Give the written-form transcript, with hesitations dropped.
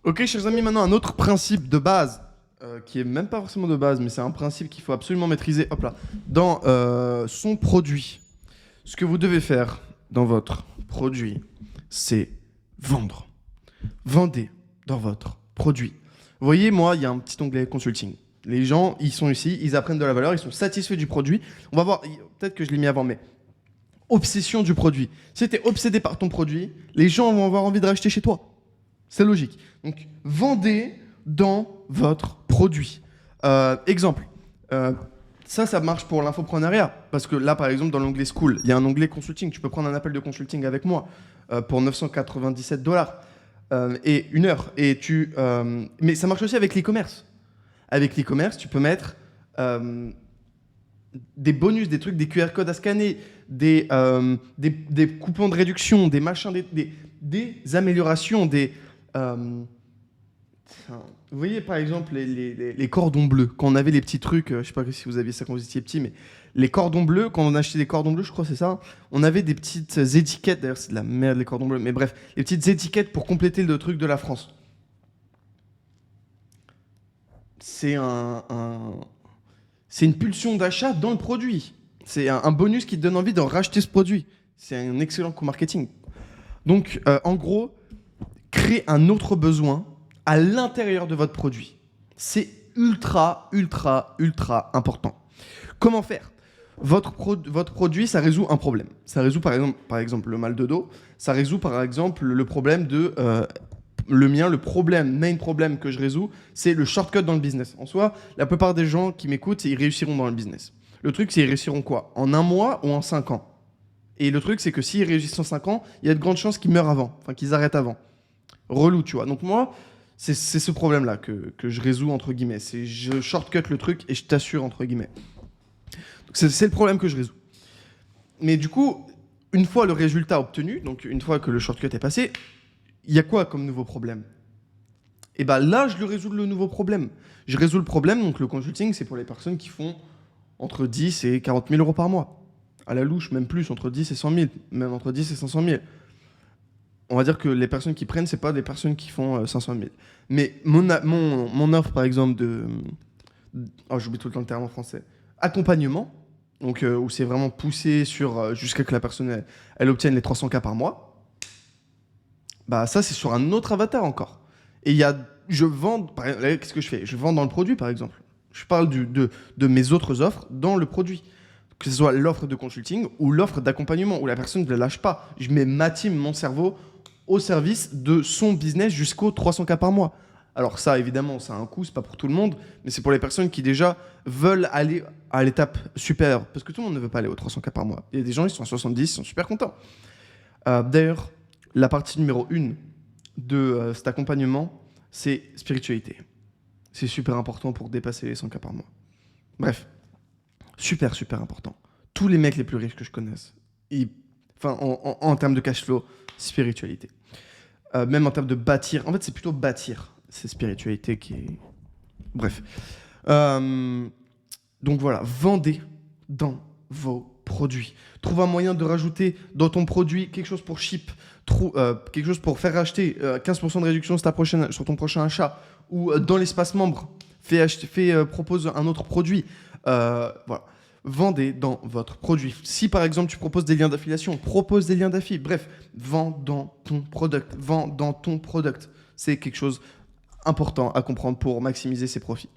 Ok, chers amis, maintenant un autre principe de base, qui est même pas forcément de base, mais c'est un principe qu'il faut absolument maîtriser. Hop là, dans son produit, ce que vous devez faire dans votre produit, c'est vendre. Vendez dans votre produit. Vous voyez, moi, il y a un petit onglet consulting. Les gens, ils sont ici, ils apprennent de la valeur, ils sont satisfaits du produit. On va voir, peut-être que je l'ai mis avant, mais obsession du produit. Si tu es obsédé par ton produit, les gens vont avoir envie de racheter chez toi. C'est logique. Donc, vendez dans votre produit. Exemple, euh, ça marche pour l'infopreneuriat. Parce que là, par exemple, dans l'onglet School, il y a un onglet consulting. Tu peux prendre un appel de consulting avec moi pour 997 $ et 1 heure. Mais ça marche aussi avec l'e-commerce. Avec l'e-commerce, tu peux mettre des bonus, des trucs, des QR codes à scanner, des coupons de réduction, des machins, des améliorations, vous voyez par exemple les cordons bleus, quand on avait les petits trucs, je sais pas si vous aviez ça quand vous étiez petit, mais les cordons bleus, quand on achetait des cordons bleus, je crois que c'est ça, on avait des petites étiquettes, d'ailleurs c'est de la merde les cordons bleus, mais bref, les petites étiquettes pour compléter le truc de la France. C'est c'est une pulsion d'achat dans le produit. C'est un bonus qui te donne envie de racheter ce produit. C'est un excellent coup marketing. Donc, en gros, créer un autre besoin à l'intérieur de votre produit. C'est ultra, ultra, ultra important. Comment faire votre produit, ça résout un problème. Ça résout par exemple le mal de dos. Ça résout par exemple le problème de... le mien, main problème que je résous, c'est le shortcut dans le business. En soi, la plupart des gens qui m'écoutent, ils réussiront dans le business. Le truc, c'est ils réussiront quoi? En 1 mois ou en 5 ans? Et le truc, c'est que s'ils réussissent en 5 ans, il y a de grandes chances qu'ils meurent avant, enfin qu'ils arrêtent avant. Relou, tu vois. Donc moi, c'est ce problème-là que je résous, entre guillemets. C'est je shortcut le truc et je t'assure, entre guillemets. Donc c'est le problème que je résous. Mais du coup, une fois le résultat obtenu, donc une fois que le shortcut est passé, il y a quoi comme nouveau problème? Et bien là, je le résous le nouveau problème. Je résous le problème, donc le consulting, c'est pour les personnes qui font entre 10 et 40 000 euros par mois. À la louche, même plus, entre 10 et 100 000, même entre 10 et 500 000. On va dire que les personnes qui prennent, c'est pas des personnes qui font 500 000. Mais mon offre, par exemple, oh, j'oublie tout le temps le terme en français. Accompagnement, donc où c'est vraiment poussé sur jusqu'à que la personne elle obtienne les 300 K par mois. Bah ça, c'est sur un autre avatar encore. Et je vends, qu'est-ce que je fais? Je vends dans le produit, par exemple. Je parle de mes autres offres dans le produit. Que ce soit l'offre de consulting ou l'offre d'accompagnement, où la personne ne le lâche pas. Je mets ma team, mon cerveau, au service de son business jusqu'aux 300 K par mois. Alors ça, évidemment, ça a un coût, c'est pas pour tout le monde, mais c'est pour les personnes qui déjà veulent aller à l'étape supérieure. Parce que tout le monde ne veut pas aller aux 300 K par mois. Il y a des gens, ils sont à 70, ils sont super contents. D'ailleurs, la partie numéro 1 de cet accompagnement, c'est spiritualité. C'est super important pour dépasser les 100 K par mois. Bref, super, super important. Tous les mecs les plus riches que je connaisse, en termes de cash flow, spiritualité. Même en termes de bâtir. En fait, c'est plutôt bâtir. C'est spiritualité qui est... Bref. Donc voilà, vendez dans vos produits. Trouve un moyen de rajouter dans ton produit quelque chose pour ship, quelque chose pour faire racheter 15% de réduction sur ton prochain achat, ou dans l'espace membre, propose un autre produit. Voilà. Vendez dans votre produit. Si par exemple tu proposes des liens d'affiliation, propose des liens d'affiliation. Bref, vends dans ton product. Vends dans ton product. C'est quelque chose important à comprendre pour maximiser ses profits.